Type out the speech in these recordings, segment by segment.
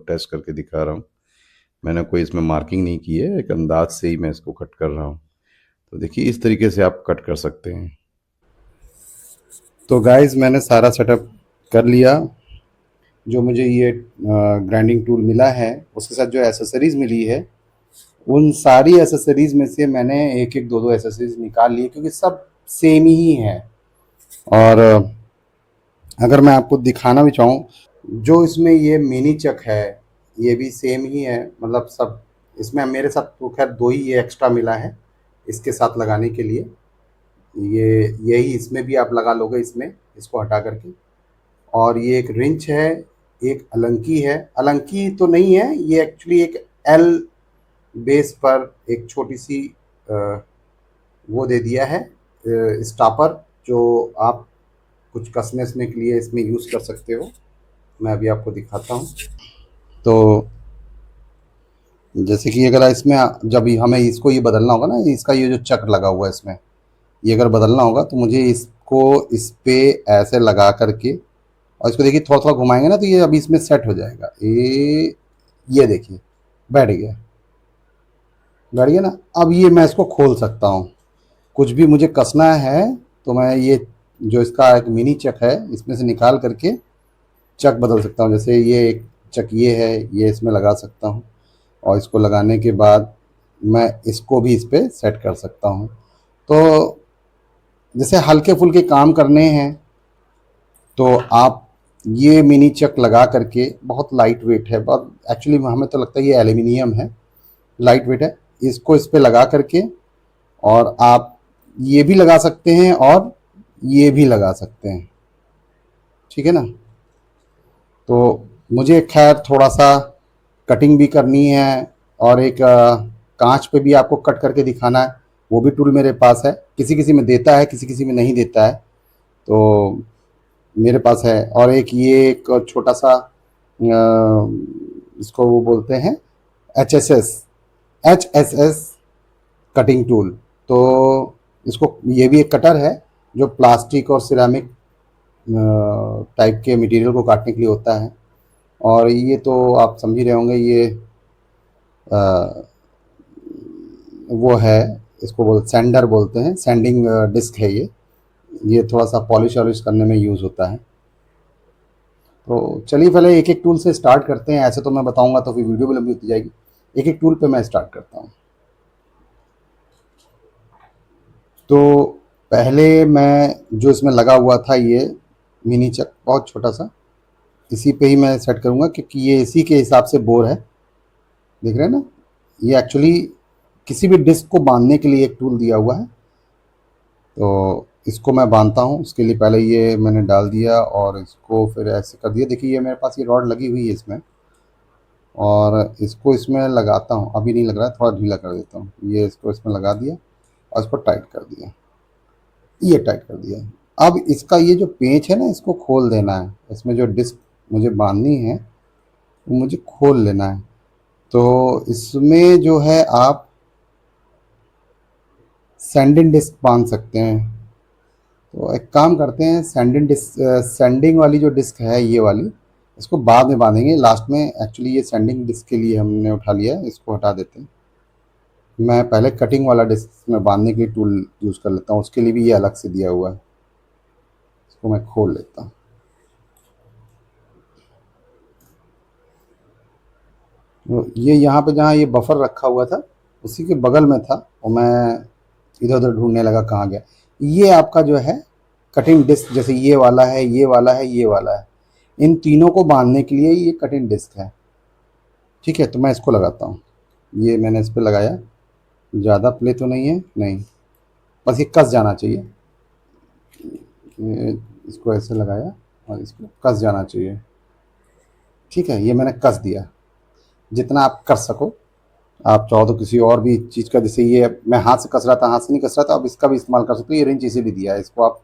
Test करके दिखा रहा हूँ। मैंने कोई इसमें मार्किंग नहीं की है, एक अंदाज से ही मैं इसको कट कर रहा हूँ। तो देखिए इस तरीके से आप कट कर सकते हैं। तो गाइस मैंने सारा सेटअप कर लिया। जो मुझे ये ग्राइंडिंग टूल मिला है उसके साथ जो एसेसरीज मिली है, उन सारी एसेसरीज में से मैंने एक एक दो दो एसेसरीज निकाल लिए, क्योंकि सब सेम ही है। और अगर मैं आपको दिखाना भी चाहूँ, जो इसमें ये मिनी चक है ये भी सेम ही है, मतलब सब। इसमें मेरे साथ तो खैर दो ही ये एक्स्ट्रा मिला है इसके साथ लगाने के लिए। ये यही इसमें भी आप लगा लोगे, इसमें इसको हटा करके। और ये एक रिंच है, एक अलंकी है। अलंकी तो नहीं है ये, एक्चुअली एक एल बेस पर एक छोटी सी वो दे दिया है स्टॉपर, जो आप कुछ कसने के लिए इसमें यूज़ कर सकते हो। मैं अभी आपको दिखाता हूँ। तो जैसे कि अगर इसमें जब हमें इसको ये बदलना होगा ना, इसका ये जो चक लगा हुआ है इसमें, ये अगर बदलना होगा तो मुझे इसको इस पे ऐसे लगा करके, और इसको देखिए थोड़ा थोड़ा घुमाएंगे ना तो ये अभी इसमें सेट हो जाएगा। ये देखिए बैठ गया, बैठ गया ना। अब ये मैं इसको खोल सकता हूँ, कुछ भी मुझे कसना है तो मैं ये जो इसका एक मिनी चक है इसमें से निकाल करके चक बदल सकता हूँ। जैसे ये एक चक ये है, ये इसमें लगा सकता हूँ, और इसको लगाने के बाद मैं इसको भी इस पर सेट कर सकता हूँ। तो जैसे हल्के फुल्के काम करने हैं तो आप ये मिनी चक लगा करके, बहुत लाइट वेट है, बहुत एक्चुअली हमें तो लगता है ये एल्यूमिनियम है, लाइट वेट है। इसको इस पे लगा करके और आप ये भी लगा सकते हैं और ये भी लगा सकते हैं, ठीक है ना। तो मुझे खैर थोड़ा सा कटिंग भी करनी है, और एक कांच पे भी आपको कट करके दिखाना है, वो भी टूल मेरे पास है। किसी किसी में देता है, किसी किसी में नहीं देता है, तो मेरे पास है। और एक ये एक छोटा सा इसको वो बोलते हैं H S S cutting tool. तो इसको, ये भी एक कटर है जो प्लास्टिक और सिरेमिक टाइप के मटेरियल को काटने के लिए होता है। और ये तो आप समझ ही रहे होंगे, ये अ, वो है, इसको सैंडर बोलते हैं, सैंडिंग डिस्क है ये थोड़ा सा पॉलिश वॉलिश करने में यूज़ होता है। तो चलिए पहले एक एक टूल से स्टार्ट करते हैं। ऐसे तो मैं बताऊंगा तो फिर वीडियो भी लंबी होती जाएगी। एक एक टूल पे मैं स्टार्ट करता हूँ। तो पहले मैं जो इसमें लगा हुआ था ये मिनी चक, बहुत छोटा सा, इसी पे ही मैं सेट करूँगा, क्योंकि ये इसी के हिसाब से बोर है, देख रहे हैं ना। ये एक्चुअली किसी भी डिस्क को बांधने के लिए एक टूल दिया हुआ है। तो इसको मैं बांधता हूँ, उसके लिए पहले ये मैंने डाल दिया और इसको फिर ऐसे कर दिया। देखिए ये मेरे पास ये रॉड लगी हुई है इसमें, और इसको इसमें लगाता हूँ। अभी नहीं लग रहा है, थोड़ा ढीला कर देता हूँ। ये इसको इसमें लगा दिया और इसको टाइट कर दिया, ये टाइट कर दिया। अब इसका ये जो पेंच है ना, इसको खोल देना है। इसमें जो डिस्क मुझे बांधनी है वो मुझे खोल लेना है। तो इसमें जो है आप सैंडिंग डिस्क बांध सकते हैं। तो एक काम करते हैं, सैंडिंग डिस्क, सैंडिंग वाली जो डिस्क है ये वाली, इसको बाद में बांधेंगे लास्ट में। एक्चुअली ये सैंडिंग डिस्क के लिए हमने उठा लिया है, इसको हटा देते हैं। मैं पहले कटिंग वाला डिस्क में बांधने के लिए टूल यूज़ कर लेता हूँ, उसके लिए भी ये अलग से दिया हुआ है। इसको मैं खोल लेता हूँ। तो ये यहाँ पे जहाँ ये बफर रखा हुआ था उसी के बगल में था, और मैं इधर उधर ढूंढने लगा कहाँ गया। ये आपका जो है कटिंग डिस्क, जैसे ये वाला है, ये वाला है, ये वाला है, इन तीनों को बांधने के लिए ये कटिंग डिस्क है, ठीक है। तो मैं इसको लगाता हूँ। ये मैंने इस पर लगाया, ज़्यादा प्ले तो नहीं है, नहीं, बस ये कस जाना चाहिए। ये इसको ऐसे लगाया और इसको कस जाना चाहिए, ठीक है। ये मैंने कस दिया, जितना आप कर सको। आप चाहो तो किसी और भी चीज़ का, जैसे ये मैं हाथ से कस रहा था, हाथ से नहीं कस रहा था, अब इसका भी इस्तेमाल कर सकते हो। ये रिंच इसीलिए दिया है, इसको आप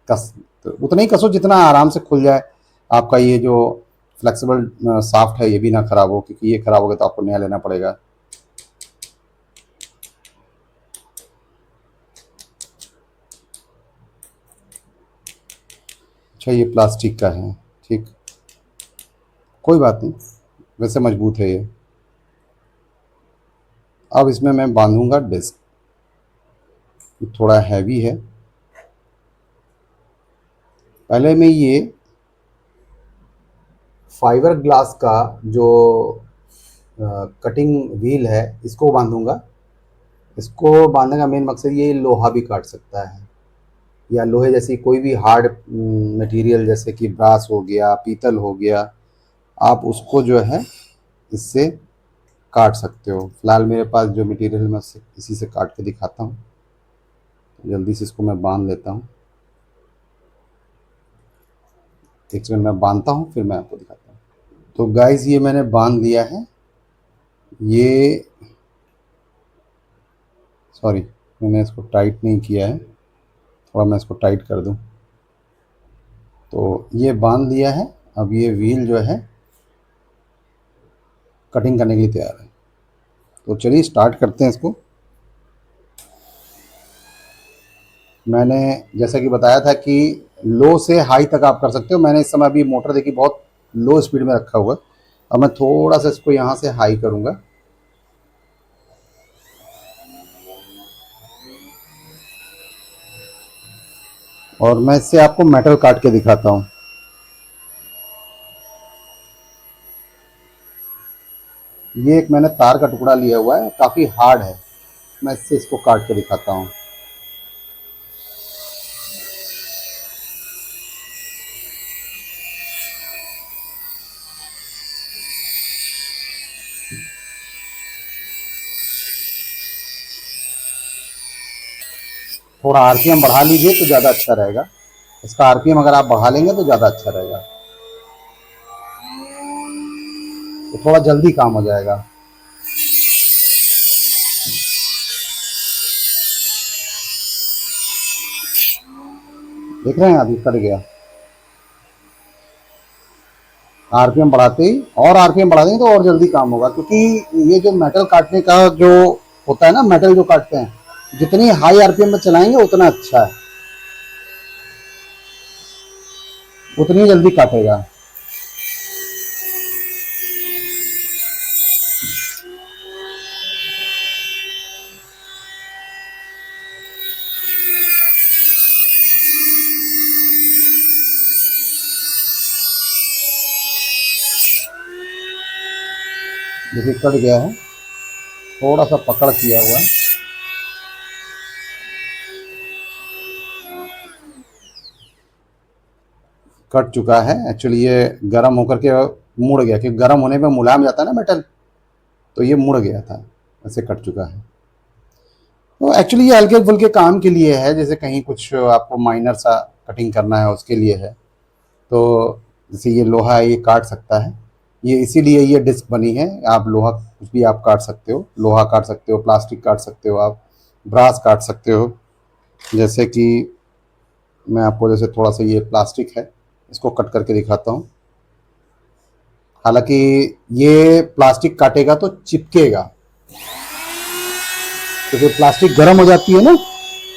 कस, तो उतना ही कसो जितना आराम से खुल जाए। आपका ये जो फ्लेक्सिबल साफ्ट है ये भी ना खराब हो, क्योंकि ये खराब हो गया तो आपको नया लेना पड़ेगा। अच्छा ये प्लास्टिक का है, ठीक, कोई बात नहीं, वैसे मजबूत है ये। अब इसमें मैं बांधूंगा डिस्क। थोड़ा हैवी है। पहले मैं ये फाइबर ग्लास का जो कटिंग व्हील है इसको बांधूंगा। इसको बांधने का मेन मकसद ये लोहा भी काट सकता है, या लोहे जैसी कोई भी हार्ड मटेरियल जैसे कि ब्रास हो गया, पीतल हो गया, आप उसको जो है इससे काट सकते हो। फिलहाल मेरे पास जो मटेरियल मैं इसी से काट के दिखाता हूँ। जल्दी से इसको मैं बांध लेता हूँ। एक सेकंड मैं बांधता हूँ फिर मैं आपको दिखाता हूँ। तो गाइस ये मैंने बांध लिया है। ये सॉरी, मैंने इसको टाइट नहीं किया है, थोड़ा मैं इसको टाइट कर दूँ। तो ये बांध लिया है। अब ये व्हील जो है कटिंग करने के लिए तैयार है। तो चलिए स्टार्ट करते हैं इसको। मैंने जैसा कि बताया था कि लो से हाई तक आप कर सकते हो। मैंने इस समय अभी मोटर देखी बहुत लो स्पीड में रखा हुआ है। अब मैं थोड़ा सा इसको यहाँ से हाई करूँगा। और मैं इससे आपको मेटल काट के दिखाता हूँ। ये एक मैंने तार का टुकड़ा लिया हुआ है, काफ़ी हार्ड है। मैं इससे इसको काट के दिखाता हूँ। थोड़ा आरपीएम बढ़ा लीजिए तो ज़्यादा अच्छा रहेगा। इसका आरपीएम अगर आप बढ़ा लेंगे तो ज़्यादा अच्छा रहेगा, तो थोड़ा जल्दी काम हो जाएगा। देख रहे हैं, अभी कट गया। आरपीएम बढ़ाते ही और आरपीएम बढ़ा देंगे तो और जल्दी काम होगा, क्योंकि ये जो मेटल काटने का जो होता है ना, मेटल जो काटते हैं, जितनी हाई आरपीएम में चलाएंगे उतना अच्छा है, उतनी जल्दी काटेगा। देखिए कट गया है, थोड़ा सा पकड़ किया हुआ है। कट चुका है। एक्चुअली ये गर्म होकर के मुड़ गया, क्योंकि गर्म होने पे मुलायम जाता है ना मेटल, तो ये मुड़ गया था, ऐसे कट चुका है। तो एक्चुअली ये हल्के फुल्के काम के लिए है, जैसे कहीं कुछ आपको माइनर सा कटिंग करना है उसके लिए है। तो जैसे ये लोहा है, ये काट सकता है, ये इसीलिए ये डिस्क बनी है। आप लोहा कुछ भी आप काट सकते हो, लोहा काट सकते हो, प्लास्टिक काट सकते हो, आप ब्रास काट सकते हो। जैसे कि मैं आपको जैसे थोड़ा सा ये प्लास्टिक है, इसको कट करके दिखाता हूँ। हालांकि ये प्लास्टिक काटेगा तो चिपकेगा, क्योंकि प्लास्टिक गर्म हो जाती है ना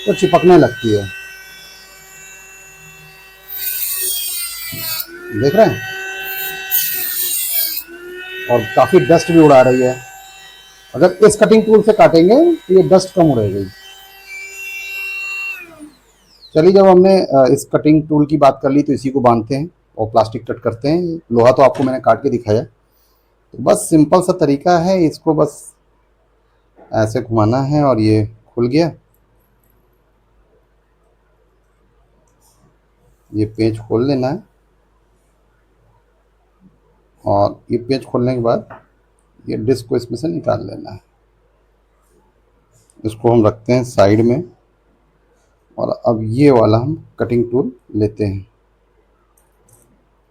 तो चिपकने लगती है। देख रहे हैं, और काफ़ी डस्ट भी उड़ा रही है। अगर इस कटिंग टूल से काटेंगे तो ये डस्ट कम उड़ेगी। चलिए, जब हमने इस कटिंग टूल की बात कर ली तो इसी को बांधते हैं और प्लास्टिक कट करते हैं। लोहा तो आपको मैंने काट के दिखाया, तो बस सिंपल सा तरीका है, इसको बस ऐसे घुमाना है और ये खुल गया। ये पेंच खोल लेना है, और ये पेंच खोलने के बाद ये डिस्क को इसमें से निकाल लेना है। इसको हम रखते हैं साइड में, और अब ये वाला हम कटिंग टूल लेते हैं।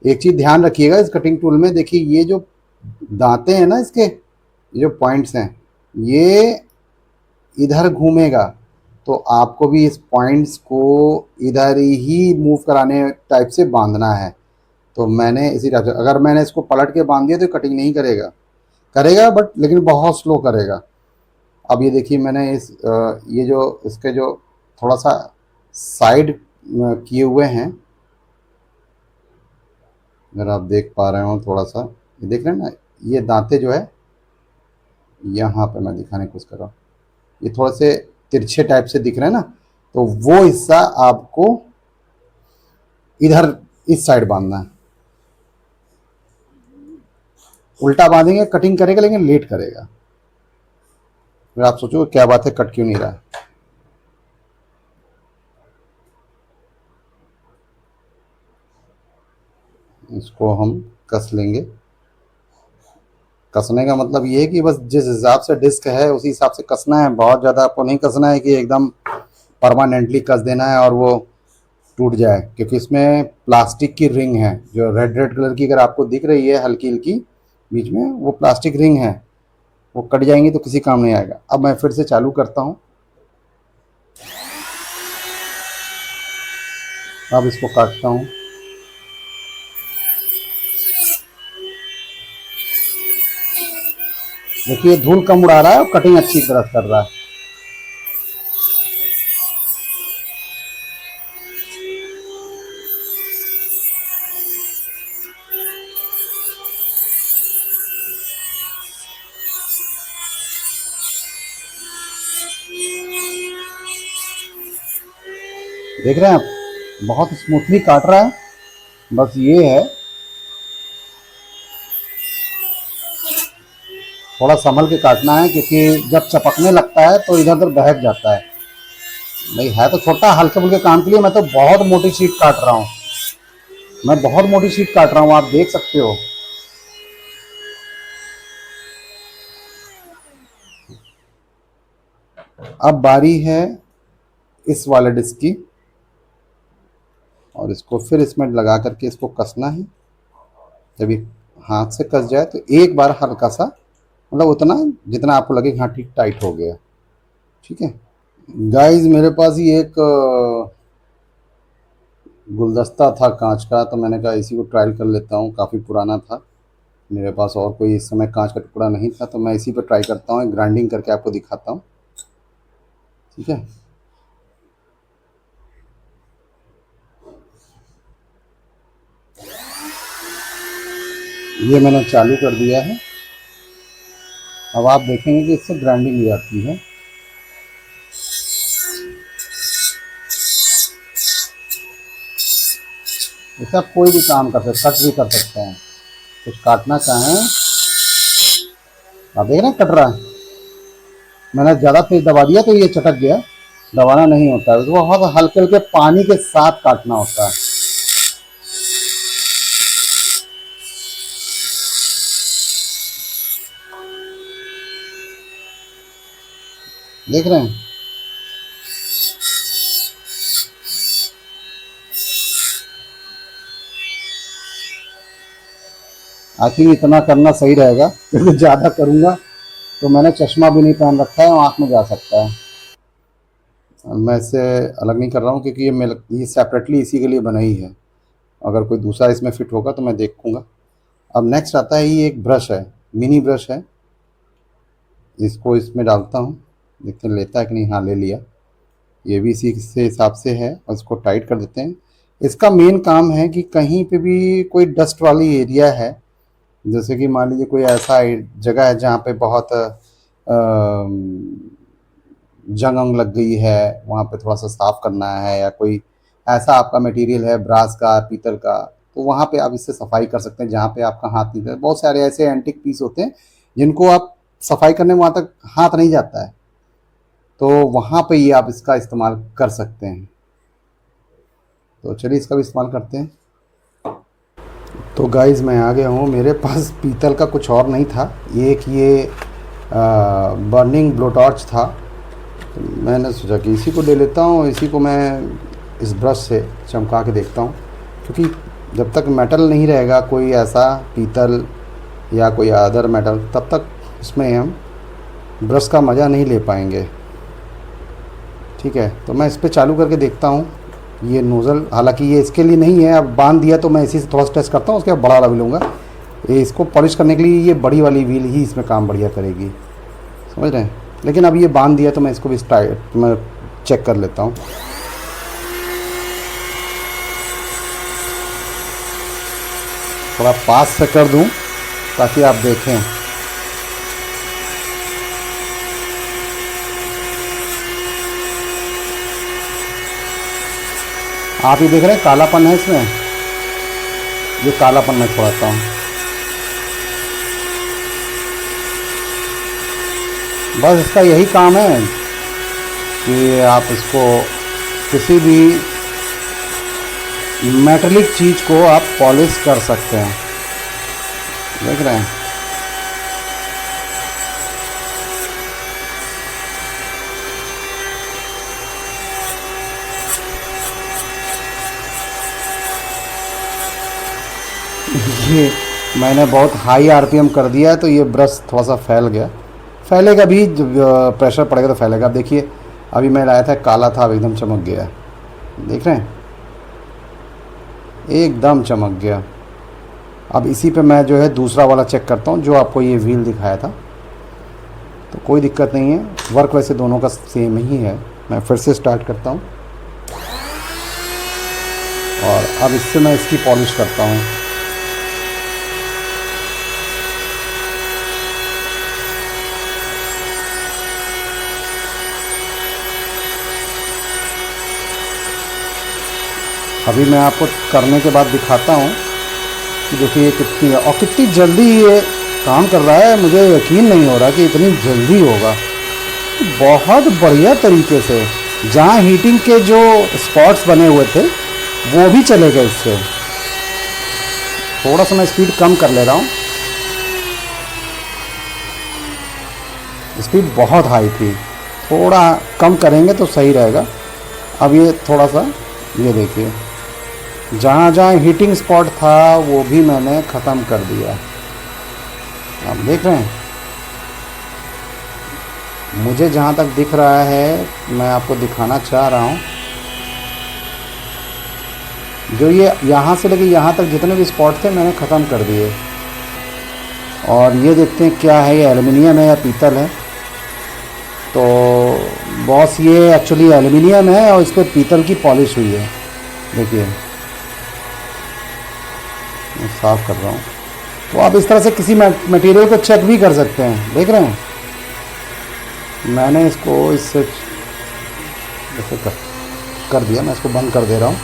एक चीज़ ध्यान रखिएगा इस कटिंग टूल में, देखिए ये जो दांते हैं ना, इसके ये जो पॉइंट्स हैं, ये इधर घूमेगा, तो आपको भी इस पॉइंट्स को इधर ही मूव कराने टाइप से बांधना है। तो मैंने इसी टाइप से, अगर मैंने इसको पलट के बांध दिया तो कटिंग नहीं करेगा, करेगा बट लेकिन बहुत स्लो करेगा। अब ये देखिए, मैंने ये जो इसके जो थोड़ा सा साइड किए हुए हैं, अगर आप देख पा रहे हो थोड़ा सा, ये देख रहे हैं ना, ये दांते जो है यहाँ पे मैं दिखाने की कोशिश कर रहा हूँ, ये थोड़े से तिरछे टाइप से दिख रहे हैं ना, तो वो हिस्सा आपको इधर इस साइड बांधना है। उल्टा बांधेंगे कटिंग करेगा लेकिन लेट करेगा। फिर आप सोचो क्या बात है, कट क्यों नहीं रहा। इसको हम कस लेंगे। कसने का मतलब ये है कि बस जिस हिसाब से डिस्क है उसी हिसाब से कसना है। बहुत ज़्यादा आपको नहीं कसना है कि एकदम परमानेंटली कस देना है और वो टूट जाए, क्योंकि इसमें प्लास्टिक की रिंग है जो रेड रेड कलर की अगर आपको दिख रही है हल्की हल्की बीच में, वो प्लास्टिक रिंग है, वो कट जाएंगी तो किसी काम नहीं आएगा। अब मैं फिर से चालू करता हूँ। अब इसको काटता हूँ। देखिए धूल कम उड़ा रहा है और कटिंग अच्छी तरह कर रहा है। देख रहे हैं आप, बहुत स्मूथली काट रहा है। बस ये है थोड़ा संभल के काटना है, क्योंकि जब चपकने लगता है तो इधर उधर बहक जाता है। नहीं है तो छोटा हल्के फुल्के काम के लिए, मैं तो बहुत मोटी शीट काट रहा हूँ। मैं बहुत मोटी शीट काट रहा हूँ, आप देख सकते हो। अब बारी है इस वाले डिस्क की, और इसको फिर इसमें लगा करके इसको कसना है। जब ये हाथ से कस जाए तो एक बार हल्का सा, मतलब उतना जितना आपको लगे हाँ ठीक टाइट हो गया। ठीक है गाइस, मेरे पास ही एक गुलदस्ता था कांच का, तो मैंने कहा इसी को ट्रायल कर लेता हूँ। काफ़ी पुराना था मेरे पास, और कोई इस समय कांच का टुकड़ा नहीं था, तो मैं इसी पर ट्राई करता हूँ। ग्राइंडिंग करके आपको दिखाता हूँ। ठीक है, ये मैंने चालू कर दिया है। अब आप देखेंगे कि इससे ग्राइंडिंग हो जाती है। इससे आप कोई भी काम कर सकते, कट भी कर सकते हैं। कुछ काटना चाहें, आप देख रहे हैं कट रहा है। मैंने ज़्यादा तेज दबा दिया तो ये चटक गया। दबाना नहीं होता है, उसको बहुत हल्के हल्के पानी के साथ काटना होता है। देख रहे हैं, आई थिंक इतना करना सही रहेगा, क्योंकि ज़्यादा करूँगा तो मैंने चश्मा भी नहीं पहन रखा है, आँख में जा सकता है। मैं इससे अलग नहीं कर रहा हूँ, क्योंकि ये सेपरेटली इसी के लिए बनाई है। अगर कोई दूसरा इसमें फिट होगा तो मैं देखूँगा। अब नेक्स्ट आता है, ये एक ब्रश है, मिनी ब्रश है। इसको इसमें डालता हूँ, देखते हैं लेता है कि नहीं। हाँ ले लिया। ये भी इसी से हिसाब से है, और इसको टाइट कर देते हैं। इसका मेन काम है कि कहीं पे भी कोई डस्ट वाली एरिया है, जैसे कि मान लीजिए कोई ऐसा जगह है जहाँ पे बहुत जंग अंग लग गई है, वहाँ पे थोड़ा सा साफ़ करना है, या कोई ऐसा आपका मटेरियल है ब्रास का पीतल का, तो वहाँ पे आप इससे सफाई कर सकते हैं जहाँ पे आपका हाथ नहीं जाता। बहुत सारे ऐसे एंटिक पीस होते हैं जिनको आप सफाई करने में वहाँ तक हाथ नहीं जाता है, तो वहाँ पे ये आप इसका इस्तेमाल कर सकते हैं। तो चलिए इसका भी इस्तेमाल करते हैं। तो गाइज़ मैं आ गया हूँ। मेरे पास पीतल का कुछ और नहीं था, एक ये बर्निंग ब्लो टॉर्च था। तो मैंने सोचा कि इसी को ले लेता हूँ। इसी को मैं इस ब्रश से चमका के देखता हूँ, क्योंकि जब तक मेटल नहीं रहेगा कोई ऐसा पीतल या कोई अदर मेटल, तब तक इसमें हम ब्रश का मज़ा नहीं ले पाएंगे। ठीक है, तो मैं इस पर चालू करके देखता हूँ। ये नोज़ल हालांकि ये इसके लिए नहीं है, अब बांध दिया तो मैं इसी से थोड़ा सा टेस्ट करता हूँ, उसके बाद बड़ा वाला भी लूँगा। ये इसको पॉलिश करने के लिए ये बड़ी वाली व्हील ही इसमें काम बढ़िया करेगी, समझ रहे हैं। लेकिन अब ये बांध दिया तो मैं इसको भी मैं चेक कर लेता हूँ। थोड़ा पास से कर दूँ ताकि आप देखें। आप ये देख रहे हैं कालापन है इसमें, ये कालापन मैं छोड़ाता हूँ। बस इसका यही काम है कि आप इसको किसी भी मेटेलिक चीज़ को आप पॉलिश कर सकते हैं। देख रहे हैं, ये मैंने बहुत हाई आरपीएम कर दिया है तो ये ब्रश थोड़ा सा फैल गया। फैलेगा भी, जब प्रेशर पड़ेगा तो फैलेगा। अब देखिए, अभी मैं लाया था काला था, अब एकदम चमक गया। देख रहे हैं, एकदम चमक गया। अब इसी पे मैं जो है दूसरा वाला चेक करता हूँ, जो आपको ये व्हील दिखाया था। तो कोई दिक्कत नहीं है, वर्क वैसे दोनों का सेम ही है। मैं फिर से स्टार्ट करता हूँ और अब इससे मैं इसकी पॉलिश करता हूँ। अभी मैं आपको करने के बाद दिखाता हूँ कि देखिए ये कितनी है और कितनी जल्दी ये काम कर रहा है। मुझे यकीन नहीं हो रहा कि इतनी जल्दी होगा। बहुत बढ़िया तरीके से, जहाँ हीटिंग के जो स्पॉट्स बने हुए थे वो भी चले गए इससे। थोड़ा सा मैं स्पीड कम कर ले रहा हूँ, स्पीड बहुत हाई थी, थोड़ा कम करेंगे तो सही रहेगा। अब ये थोड़ा सा, ये देखिए, जहाँ जहाँ हीटिंग स्पॉट था वो भी मैंने ख़त्म कर दिया। आप देख रहे हैं, मुझे जहाँ तक दिख रहा है मैं आपको दिखाना चाह रहा हूँ। जो ये यहाँ से लेके यहाँ तक जितने भी स्पॉट थे मैंने ख़त्म कर दिए। और ये देखते हैं क्या है, ये एल्युमिनियम है या पीतल है। तो बॉस ये एक्चुअली एल्युमिनियम है और इस पर पीतल की पॉलिश हुई है। देखिए मैं साफ़ कर रहा हूँ। तो आप इस तरह से किसी मटेरियल को चेक भी कर सकते हैं। देख रहे हैं, मैंने इसको इससे जैसे कर दिया। मैं इसको बंद कर दे रहा हूँ।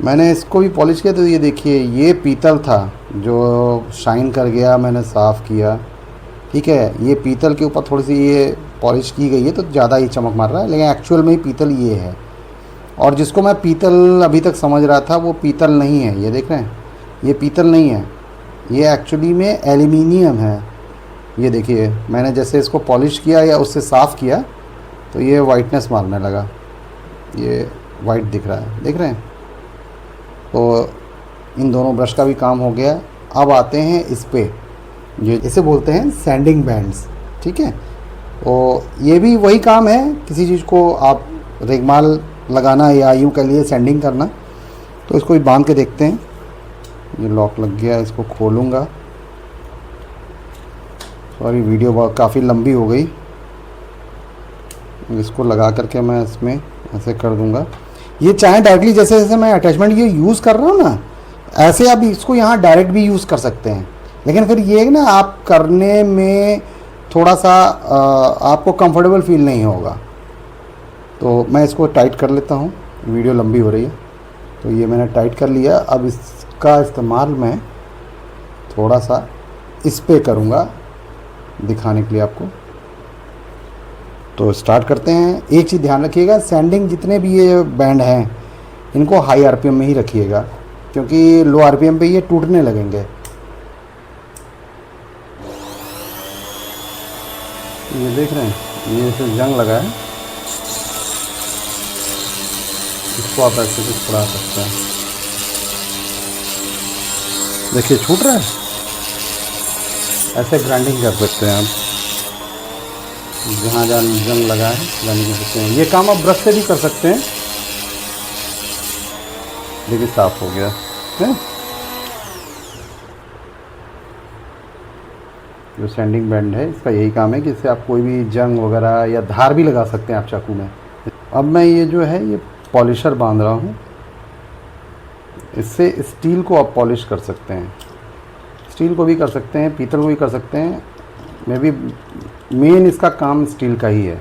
मैंने इसको भी पॉलिश किया तो ये देखिए, ये पीतल था जो शाइन कर गया, मैंने साफ़ किया। ठीक है, ये पीतल के ऊपर थोड़ी सी ये पॉलिश की गई है तो ज़्यादा ही चमक मार रहा है, लेकिन एक्चुअल में ही पीतल ये है। और जिसको मैं पीतल अभी तक समझ रहा था वो पीतल नहीं है। ये देख रहे हैं, ये पीतल नहीं है, ये एक्चुअली में एल्युमिनियम है। ये देखिए, मैंने जैसे इसको पॉलिश किया या उससे साफ़ किया तो ये वाइटनेस मारने लगा, ये वाइट दिख रहा है। देख रहे हैं, तो इन दोनों ब्रश का भी काम हो गया। अब आते हैं इस पे, ये इसे बोलते हैं सैंडिंग बैंड्स। ठीक है, तो ये भी वही काम है, किसी चीज़ को आप रेगमाल लगाना या यूँ कह लिए सैंडिंग करना। तो इसको भी बांध के देखते हैं। ये लॉक लग गया, इसको खोलूँगा। सॉरी, वीडियो काफ़ी लंबी हो गई। इसको लगा करके मैं इसमें ऐसे कर दूँगा। ये चाहे डायरेक्टली जैसे जैसे मैं अटैचमेंट ये यूज़ कर रहा हूँ ना, ऐसे आप इसको यहाँ डायरेक्ट भी यूज़ कर सकते हैं। लेकिन फिर ये ना आप करने में थोड़ा सा आपको कंफर्टेबल फील नहीं होगा। तो मैं इसको टाइट कर लेता हूँ, वीडियो लंबी हो रही है। तो ये मैंने टाइट कर लिया। अब इसका इस्तेमाल मैं थोड़ा सा इस पे करूँगा दिखाने के लिए आपको। तो स्टार्ट करते हैं। एक चीज़ ध्यान रखिएगा, सैंडिंग जितने भी ये बैंड हैं इनको हाई आरपीएम में ही रखिएगा, क्योंकि लो आरपीएम पे ये टूटने लगेंगे। ये देख रहे हैं, ये इसे जंग लगा है, इसको आप ऐसे से छुड़ा सकते हैं। देखिए छूट रहा है, ऐसे ग्राइंडिंग कर सकते हैं आप। जहाँ जहाँ जंग लगा है ग्राइंडिंग कर सकते हैं। ये काम आप ब्रश से भी कर सकते हैं। देखिए साफ हो गया है। जो सैंडिंग बैंड है इसका यही काम है कि इससे आप कोई भी जंग वगैरह या धार भी लगा सकते हैं आप चाकू में। अब मैं ये जो है ये पॉलिशर बांध रहा हूँ। इससे स्टील को आप पॉलिश कर सकते हैं, स्टील को भी कर सकते हैं, पीतल को भी कर सकते हैं। मे बी मेन इसका काम स्टील का ही है।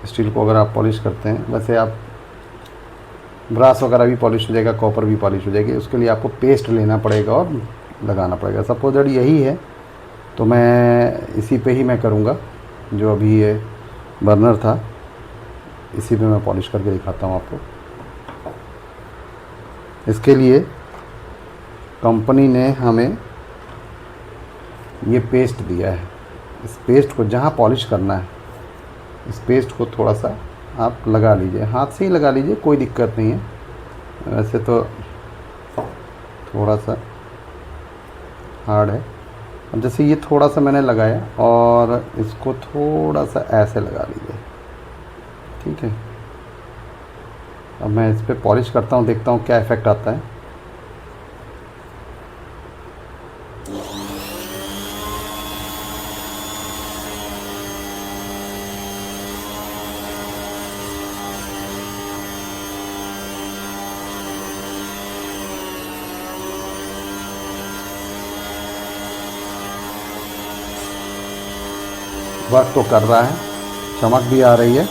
स्टील को अगर आप पॉलिश करते हैं, वैसे आप ब्रास वगैरह भी पॉलिश हो जाएगा, कॉपर भी पॉलिश हो जाएगी। उसके लिए आपको पेस्ट लेना पड़ेगा और लगाना पड़ेगा। सपोज दैट यही है तो मैं इसी पे ही मैं करूँगा। जो अभी ये बर्नर था इसी पे मैं पॉलिश करके दिखाता हूँ आपको। इसके लिए कंपनी ने हमें ये पेस्ट दिया है। इस पेस्ट को जहाँ पॉलिश करना है, इस पेस्ट को थोड़ा सा आप लगा लीजिए, हाथ से ही लगा लीजिए, कोई दिक्कत नहीं है। वैसे तो थोड़ा सा हार्ड है। अब जैसे ये थोड़ा सा मैंने लगाया और इसको थोड़ा सा ऐसे लगा लीजिए, ठीक है। अब मैं इस पर पॉलिश करता हूँ, देखता हूँ क्या इफ़ेक्ट आता है। वर्क तो कर रहा है, चमक भी आ रही है।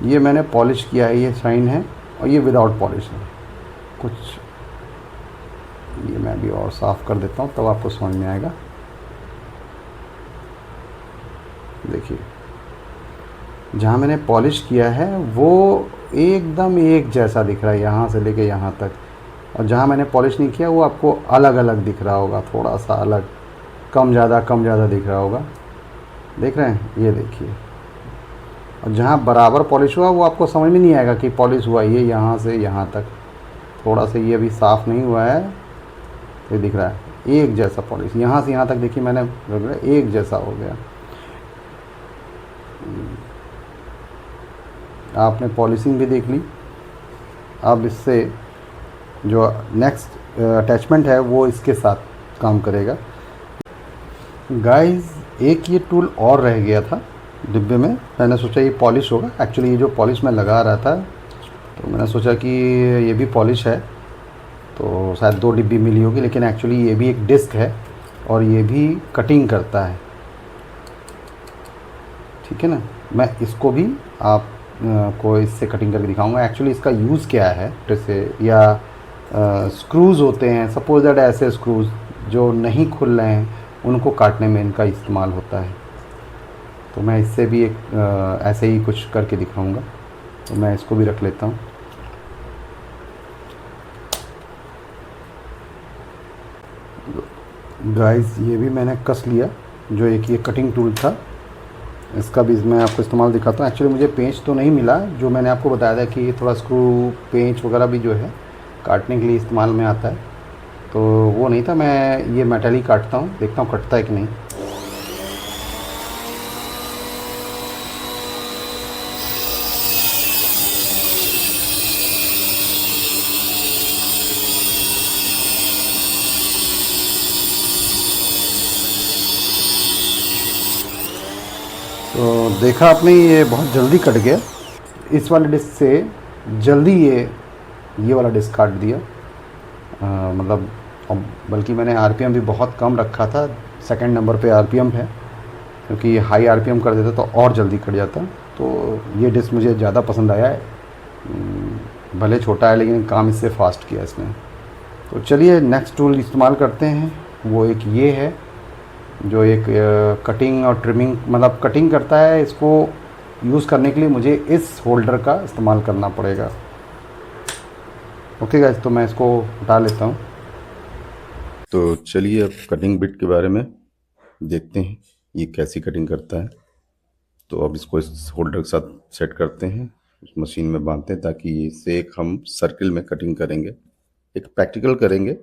ये मैंने पॉलिश किया है, ये शाइन है, और ये विदाउट पॉलिश है। कुछ ये मैं भी और साफ़ कर देता हूँ तब आपको समझ में आएगा। देखिए जहाँ मैंने पॉलिश किया है वो एकदम एक जैसा दिख रहा है यहाँ से लेके यहाँ तक, और जहाँ मैंने पॉलिश नहीं किया वो आपको अलग अलग दिख रहा होगा, थोड़ा सा अलग, कम ज़्यादा दिख रहा होगा। देख रहे हैं, ये देखिए। और जहाँ बराबर पॉलिश हुआ वो आपको समझ में नहीं आएगा कि पॉलिश हुआ, ये यहाँ से यहाँ तक। थोड़ा सा ये अभी साफ़ नहीं हुआ है, ये दिख रहा है एक जैसा पॉलिश। यहाँ से यहाँ तक देखिए मैंने एक जैसा हो गया। आपने पॉलिशिंग भी देख ली। अब इससे जो नेक्स्ट अटैचमेंट है वो इसके साथ काम करेगा। गाइस एक ये टूल और रह गया था डिब्बे में, मैंने सोचा ये पॉलिश होगा। एक्चुअली ये जो पॉलिश मैं लगा रहा था तो मैंने सोचा कि ये भी पॉलिश है, तो शायद 2 डिब्बी मिली होगी, लेकिन एक्चुअली ये भी एक डिस्क है और ये भी कटिंग करता है, ठीक है ना। मैं इसको भी आप को इससे कटिंग करके दिखाऊंगा। एक्चुअली इसका यूज़ क्या है, जैसे या स्क्रूज़ होते हैं, सपोज दैट ऐसे स्क्रूज़ जो नहीं खुल रहे हैं उनको काटने में इनका इस्तेमाल होता है। तो मैं इससे भी एक ऐसे ही कुछ करके दिखाऊंगा। तो मैं इसको भी रख लेता हूँ। गाइस ये भी मैंने कस लिया, जो एक ये कटिंग टूल था इसका भी मैं आपको इस्तेमाल दिखाता हूँ। एक्चुअली मुझे पेंच तो नहीं मिला, जो मैंने आपको बताया था कि थोड़ा स्क्रू पेंच वगैरह भी जो है काटने के लिए इस्तेमाल में आता है, तो वो नहीं था। मैं ये मेटल ही काटता हूँ, देखता हूँ कटता है कि नहीं। तो देखा आपने, ये बहुत जल्दी कट गया। इस वाले डिस्क से जल्दी ये वाला डिस्क काट दिया। मतलब बल्कि मैंने आरपीएम भी बहुत कम रखा था, सेकंड नंबर पे आरपीएम है, क्योंकि हाई आरपीएम कर देता तो और जल्दी कट जाता। तो ये डिस्क मुझे ज़्यादा पसंद आया है, भले छोटा है लेकिन काम इससे फास्ट किया इसने। तो चलिए नेक्स्ट टूल इस्तेमाल करते हैं। वो एक ये है जो एक कटिंग और ट्रिमिंग, मतलब कटिंग करता है। इसको यूज़ करने के लिए मुझे इस होल्डर का इस्तेमाल करना पड़ेगा। ओके गाइस, तो मैं इसको हटा लेता हूँ। तो चलिए अब कटिंग बिट के बारे में देखते हैं ये कैसी कटिंग करता है। तो अब इसको इस होल्डर के साथ सेट करते हैं, उस मशीन में बांधते हैं, ताकि इससे एक हम सर्किल में कटिंग करेंगे, एक प्रैक्टिकल करेंगे।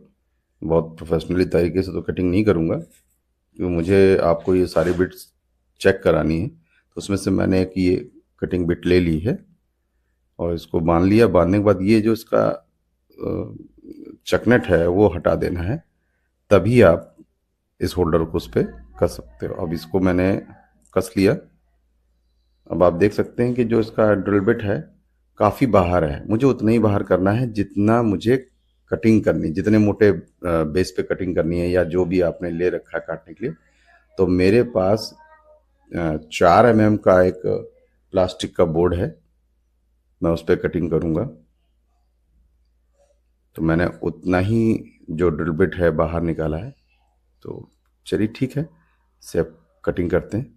बहुत प्रोफेशनली तरीके से तो कटिंग नहीं करूँगा, क्योंकि मुझे आपको ये सारी बिट्स चेक करानी है। तो उसमें से मैंने एक ये कटिंग बिट ले ली है और इसको बांध लिया। बांधने के बाद ये जो इसका चकनेट है वो हटा देना है, तभी आप इस होल्डर को उस पर कस सकते हो। अब इसको मैंने कस लिया। अब आप देख सकते हैं कि जो इसका ड्रिल बिट है काफ़ी बाहर है, मुझे उतना ही बाहर करना है जितना मुझे कटिंग करनी, जितने मोटे बेस पे कटिंग करनी है या जो भी आपने ले रखा है काटने के लिए, तो मेरे पास 4 mm का एक प्लास्टिक का बोर्ड है, मैं उस पर कटिंग करूँगा। तो मैंने उतना ही जो ड्रिल बिट है बाहर निकाला है। तो चलिए ठीक है, इसे अब कटिंग करते हैं।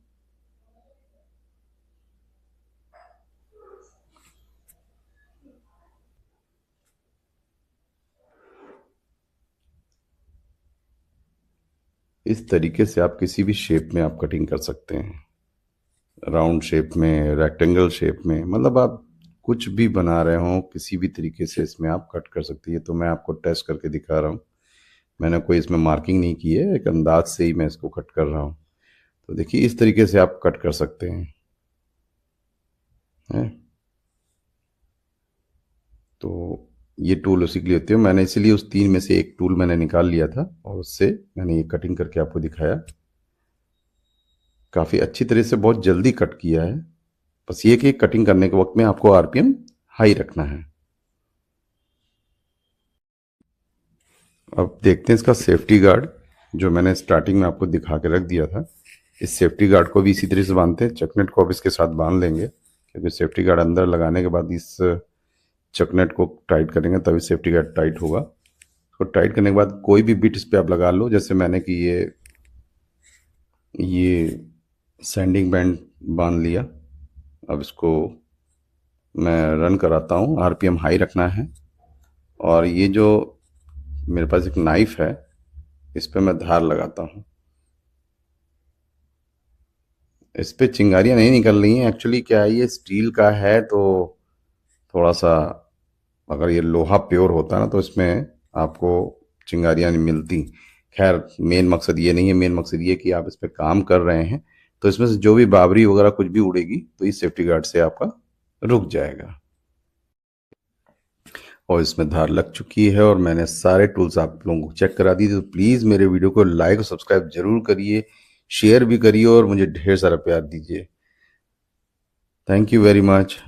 इस तरीके से आप किसी भी शेप में आप कटिंग कर सकते हैं, राउंड शेप में, रेक्टेंगल शेप में, मतलब आप कुछ भी बना रहे हो किसी भी तरीके से इसमें आप कट कर सकते हैं। तो मैं आपको टेस्ट करके दिखा रहा हूँ, मैंने कोई इसमें मार्किंग नहीं की है, एक अंदाज से ही मैं इसको कट कर रहा हूँ। तो देखिए इस तरीके से आप कट कर सकते हैं। तो ये टूल उसी के लिए होते हैं, मैंने इसीलिए उस 3 में से एक टूल मैंने निकाल लिया था और उससे मैंने ये कटिंग करके आपको दिखाया। काफ़ी अच्छी तरह से बहुत जल्दी कट किया है, बस ये कि कटिंग करने के वक्त में आपको आरपीएम हाई रखना है। अब देखते हैं इसका सेफ्टी गार्ड, जो मैंने स्टार्टिंग में आपको दिखा के रख दिया था। इस सेफ्टी गार्ड को भी इसी तरह से बांधते हैं, चकनेट को अब इसके साथ बांध लेंगे, क्योंकि सेफ्टी गार्ड अंदर लगाने के बाद इस चकनेट को टाइट करेंगे तभी सेफ्टी गार्ड टाइट होगा। तो टाइट करने के बाद कोई भी बिट इस पर आप लगा लो, जैसे मैंने कि ये सैंडिंग बैंड बांध लिया। अब इसको मैं रन कराता हूँ, आरपीएम हाई रखना है। और ये जो मेरे पास एक नाइफ है, इस पे मैं धार लगाता हूँ। इस पे चिंगारियाँ नहीं निकल रही हैं, एक्चुअली क्या है ये स्टील का है, तो थोड़ा सा, अगर ये लोहा प्योर होता ना तो इसमें आपको चिंगारियाँ नहीं मिलती। खैर मेन मकसद ये नहीं है, मेन मकसद ये कि आप इस पे काम कर रहे हैं तो इसमें से जो भी बाबरी वगैरह कुछ भी उड़ेगी तो इस सेफ्टी गार्ड से आपका रुक जाएगा। और इसमें धार लग चुकी है और मैंने सारे टूल्स आप लोगों को चेक करा दिए। तो प्लीज़ मेरे वीडियो को लाइक और सब्सक्राइब जरूर करिए, शेयर भी करिए और मुझे ढेर सारा प्यार दीजिए। Thank you very much.